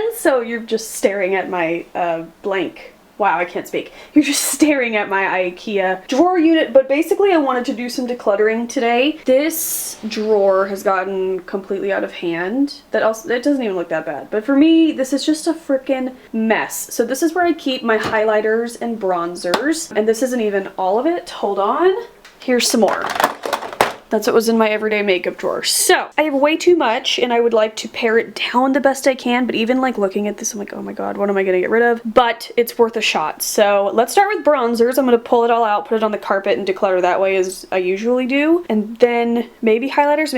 again, so you're just staring at my blank. Wow, I can't speak. You're just staring at my IKEA drawer unit, but basically I wanted to do some decluttering today. This drawer has gotten completely out of hand. It doesn't even look that bad, but for me, this is just a freaking mess. So this is where I keep my highlighters and bronzers, and this isn't even all of it. Hold on. Here's some more. That's what was in my everyday makeup drawer. So I have way too much and I would like to pare it down the best I can, but even like looking at this, I'm like, oh my God, what am I gonna get rid of? But it's worth a shot. So let's start with bronzers. I'm gonna pull it all out, put it on the carpet and declutter that way as I usually do. And then maybe highlighters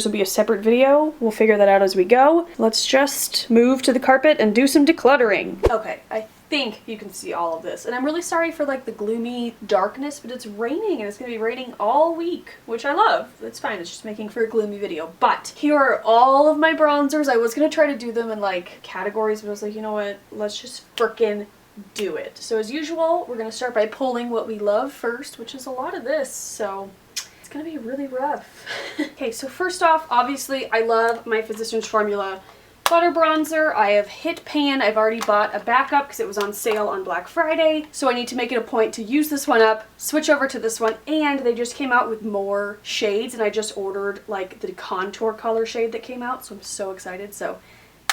will be a separate video. We'll figure that out as we go. Let's just move to the carpet and do some decluttering. Okay, I think you can see all of this, and I'm really sorry for like the gloomy darkness, but it's raining and it's gonna be raining all week, which I love. That's fine, it's just making for a gloomy video. But here are all of my bronzers. I was gonna try to do them in like categories, but I was like, you know what, let's just frickin' do it. So as usual, we're gonna start by pulling what we love first, which is a lot of this, so it's gonna be really rough. Okay, so first off, obviously I love my Physicians Formula butter bronzer. I have hit pan. I've already bought a backup because it was on sale on Black Friday, so I need to make it a point to use this one up, switch over to this one, and they just came out with more shades, and I just ordered like the contour color shade that came out, so I'm so excited. So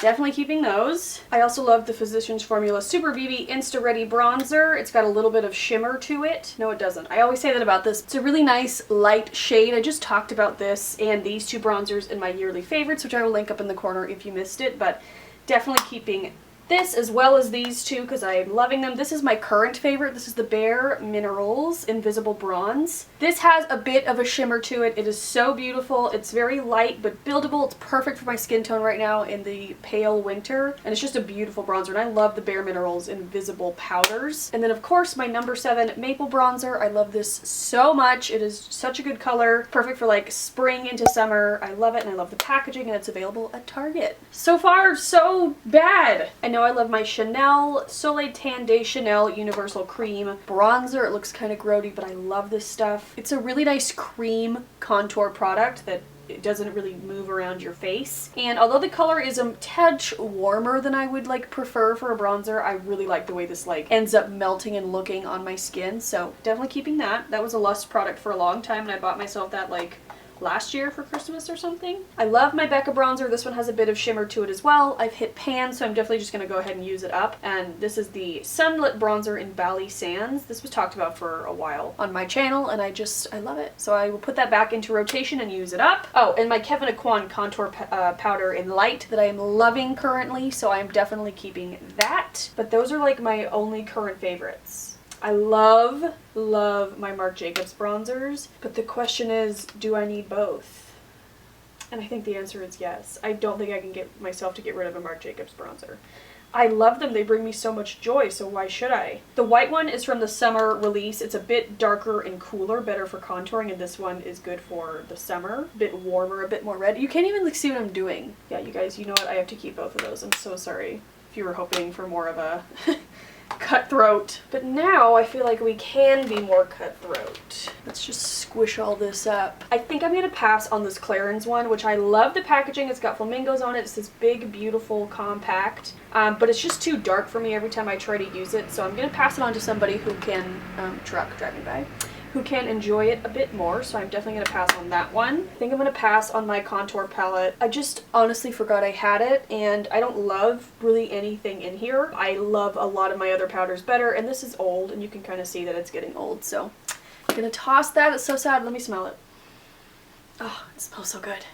definitely keeping those. I also love the Physicians Formula Super BB Insta Ready Bronzer. It's got a little bit of shimmer to it. No, it doesn't. I always say that about this. It's a really nice light shade. I just talked about this and these two bronzers in my yearly favorites, which I will link up in the corner if you missed it, but definitely keeping this as well as these two because I'm loving them. This is my current favorite. This is the Bare Minerals Invisible Bronze. This has a bit of a shimmer to it. It is so beautiful. It's very light but buildable. It's perfect for my skin tone right now in the pale winter, and it's just a beautiful bronzer, and I love the Bare Minerals Invisible Powders. And then of course my number 7 Maple Bronzer. I love this so much. It is such a good color. Perfect for like spring into summer. I love it, and I love the packaging, and it's available at Target. So far, so bad. I know I love my Chanel Soleil Tan de Chanel Universal Cream Bronzer. It looks kind of grody, but I love this stuff. It's a really nice cream contour product that it doesn't really move around your face. And although the color is a touch warmer than I would like prefer for a bronzer, I really like the way this like ends up melting and looking on my skin. So definitely keeping that. That was a Lust product for a long time, and I bought myself that like last year for Christmas or something. I love my Becca bronzer. This one has a bit of shimmer to it as well. I've hit pan, so I'm definitely just going to go ahead and use it up. And this is the Sunlit bronzer in Bali Sands. This was talked about for a while on my channel, and I love it. So I will put that back into rotation and use it up. Oh, and my Kevyn Aucoin contour powder in light that I am loving currently, so I'm definitely keeping that. But those are like my only current favorites. I love my Marc Jacobs bronzers, but the question is, do I need both? And I think the answer is yes. I don't think I can get myself to get rid of a Marc Jacobs bronzer. I love them. They bring me so much joy, so why should I? The white one is from the summer release. It's a bit darker and cooler, better for contouring, and this one is good for the summer. A bit warmer, a bit more red. You can't even like see what I'm doing. Yeah, you guys, you know what? I have to keep both of those. I'm so sorry if you were hoping for more of a cutthroat. But now I feel like we can be more cutthroat. Let's just squish all this up. I think I'm gonna pass on this Clarins one, which I love the packaging. It's got flamingos on it. It's this big, beautiful, compact. But it's just too dark for me every time I try to use it. So I'm gonna pass it on to somebody who can, truck driving by, who can enjoy it a bit more, so I'm definitely going to pass on that one. I think I'm going to pass on my contour palette. I just honestly forgot I had it, and I don't love really anything in here. I love a lot of my other powders better, and this is old, and you can kind of see that it's getting old, so I'm going to toss that. It's so sad. Let me smell it. Oh, it smells so good.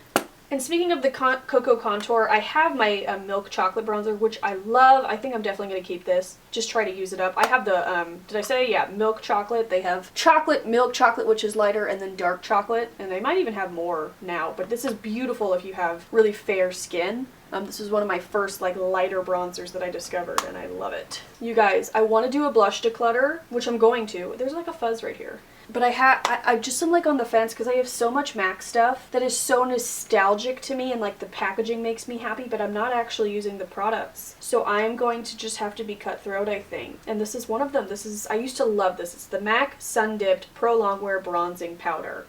And speaking of the Cocoa Contour, I have my Milk Chocolate Bronzer, which I love. I think I'm definitely going to keep this. Just try to use it up. I have the, did I say? Yeah, Milk Chocolate. They have chocolate, milk chocolate, which is lighter, and then dark chocolate. And they might even have more now. But this is beautiful if you have really fair skin. This is one of my first like lighter bronzers that I discovered, and I love it. You guys, I want to do a blush declutter, which I'm going to. There's like a fuzz right here. But I just am like on the fence because I have so much MAC stuff that is so nostalgic to me, and like the packaging makes me happy, but I'm not actually using the products. So I'm going to just have to be cutthroat, I think. And this is one of them. I used to love this. It's the MAC Sun Dipped Pro Longwear Bronzing Powder.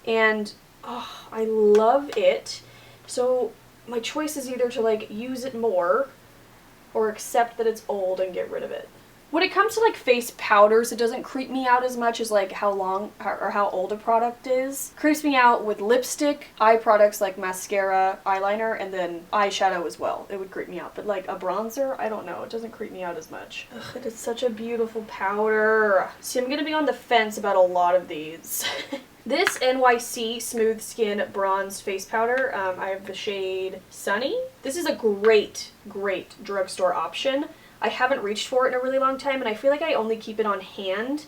And oh, I love it. So my choice is either to like use it more or accept that it's old and get rid of it. When it comes to like face powders, it doesn't creep me out as much as like how long or how old a product is. It creeps me out with lipstick, eye products like mascara, eyeliner, and then eyeshadow as well. It would creep me out. But like a bronzer, I don't know. It doesn't creep me out as much. Ugh, it is such a beautiful powder. See, I'm gonna be on the fence about a lot of these. This NYC Smooth Skin Bronze Face Powder, I have the shade Sunny. This is a great, great drugstore option. I haven't reached for it in a really long time, and I feel like I only keep it on hand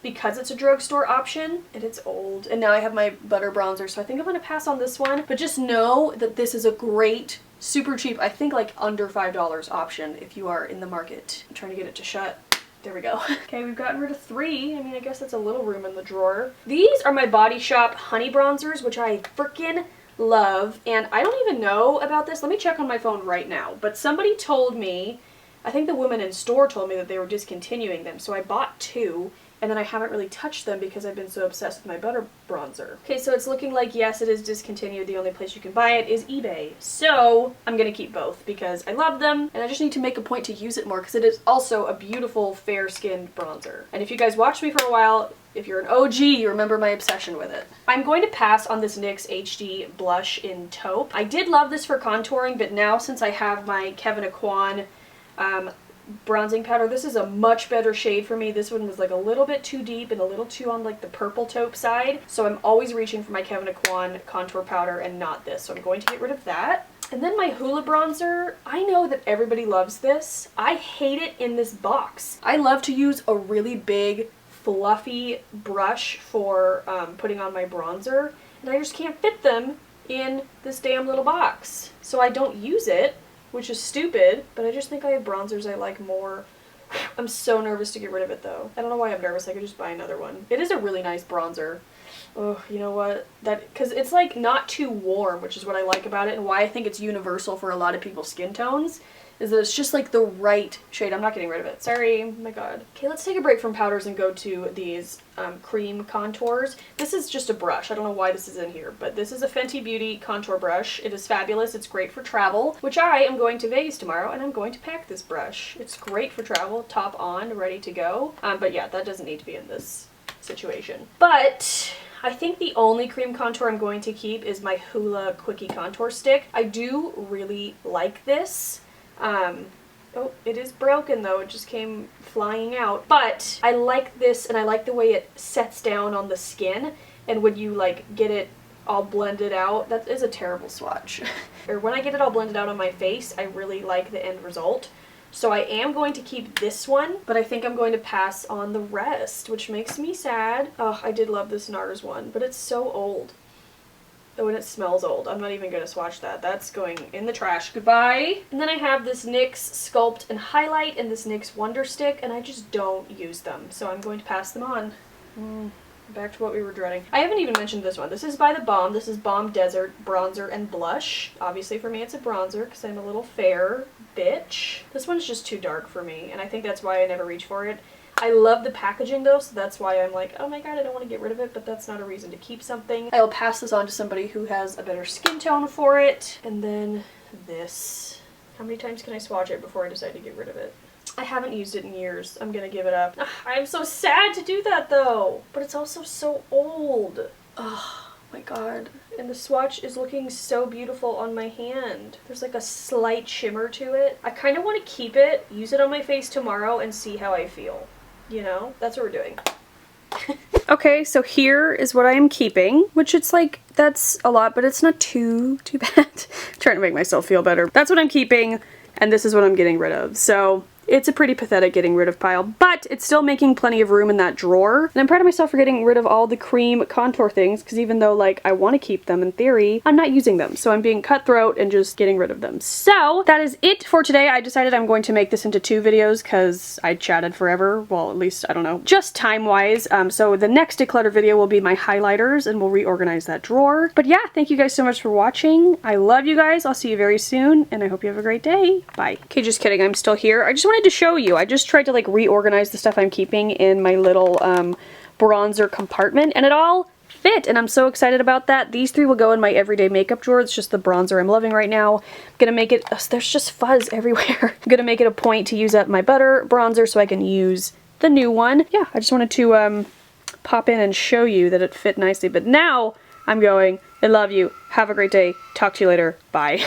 because it's a drugstore option, and it's old. And now I have my butter bronzer, so I think I'm gonna pass on this one. But just know that this is a great, super cheap, I think like under $5 option if you are in the market. I'm trying to get it to shut. There we go. Okay, we've gotten rid of 3. I mean, I guess that's a little room in the drawer. These are my Body Shop Honey Bronzers, which I freaking love. And I don't even know about this. Let me check on my phone right now. But somebody told me, I think the woman in store told me that they were discontinuing them. So I bought 2. And then I haven't really touched them because I've been so obsessed with my butter bronzer. Okay, so it's looking like, yes, it is discontinued. The only place you can buy it is eBay. So I'm gonna keep both because I love them, and I just need to make a point to use it more because it is also a beautiful fair-skinned bronzer. And if you guys watched me for a while, if you're an OG, you remember my obsession with it. I'm going to pass on this NYX HD Blush in Taupe. I did love this for contouring, but now since I have my Kevyn Aucoin bronzing powder, this is a much better shade for me. This one was like a little bit too deep and a little too on like the purple taupe side, so I'm always reaching for my Kevyn Aucoin contour powder and not this, so I'm going to get rid of that. And then my Hoola bronzer, I know that everybody loves this. I hate it in this box. I love to use a really big fluffy brush for putting on my bronzer, and I just can't fit them in this damn little box, so I don't use it, which is stupid, but I just think I have bronzers I like more. I'm so nervous to get rid of it though. I don't know why I'm nervous. I could just buy another one. It is a really nice bronzer. Oh, you know what? Because it's like not too warm, which is what I like about it, and why I think it's universal for a lot of people's skin tones, is that it's just like the right shade. I'm not getting rid of it. Sorry. Oh my god. Okay, let's take a break from powders and go to these cream contours. This is just a brush. I don't know why this is in here, but this is a Fenty Beauty contour brush. It is fabulous. It's great for travel, which I am going to Vegas tomorrow, and I'm going to pack this brush. It's great for travel, top on, ready to go. But yeah, that doesn't need to be in this situation. But I think the only cream contour I'm going to keep is my Hoola Quickie Contour Stick. I do really like this. Oh, it is broken though, it just came flying out. But I like this, and I like the way it sets down on the skin, and when you like get it all blended out, that is a terrible swatch. Or when I get it all blended out on my face, I really like the end result. So I am going to keep this one, but I think I'm going to pass on the rest, which makes me sad. Oh, I did love this NARS one, but it's so old. Oh, and it smells old. I'm not even going to swatch that. That's going in the trash. Goodbye. And then I have this NYX Sculpt and Highlight and this NYX Wonder Stick, and I just don't use them, so I'm going to pass them on. Back to what we were dreading. I haven't even mentioned this one. This is by The Balm. This is Balm Desert Bronzer and Blush. Obviously for me it's a bronzer because I'm a little fair bitch. This one's just too dark for me, and I think that's why I never reach for it. I love the packaging though, so that's why I'm like, oh my god, I don't want to get rid of it, but that's not a reason to keep something. I'll pass this on to somebody who has a better skin tone for it. And then this. How many times can I swatch it before I decide to get rid of it? I haven't used it in years. I'm gonna give it up. I'm so sad to do that though, but it's also so old. Oh my god. And the swatch is looking so beautiful on my hand. There's like a slight shimmer to it. I kind of want to keep it, use it on my face tomorrow, and see how I feel. You know? That's what we're doing. Okay, so here is what I am keeping, which it's like, that's a lot, but it's not too bad. I'm trying to make myself feel better. That's what I'm keeping, and this is what I'm getting rid of. So it's a pretty pathetic getting rid of pile, but it's still making plenty of room in that drawer. And I'm proud of myself for getting rid of all the cream contour things, because even though like I want to keep them in theory, I'm not using them. So I'm being cutthroat and just getting rid of them. So that is it for today. I decided I'm going to make this into 2 videos because I chatted forever. Well, at least, I don't know, just time-wise. So the next declutter video will be my highlighters, and we'll reorganize that drawer. But yeah, thank you guys so much for watching. I love you guys. I'll see you very soon, and I hope you have a great day. Bye. Okay, just kidding. I'm still here. I just wanted to show you. I just tried to like reorganize the stuff I'm keeping in my little bronzer compartment, and it all fit, and I'm so excited about that. These three will go in my everyday makeup drawer. It's just the bronzer I'm loving right now. I'm gonna make it, there's just fuzz everywhere. I'm gonna make it a point to use up my butter bronzer so I can use the new one. Yeah, I just wanted to pop in and show you that it fit nicely, but now I'm going. I love you. Have a great day. Talk to you later. Bye.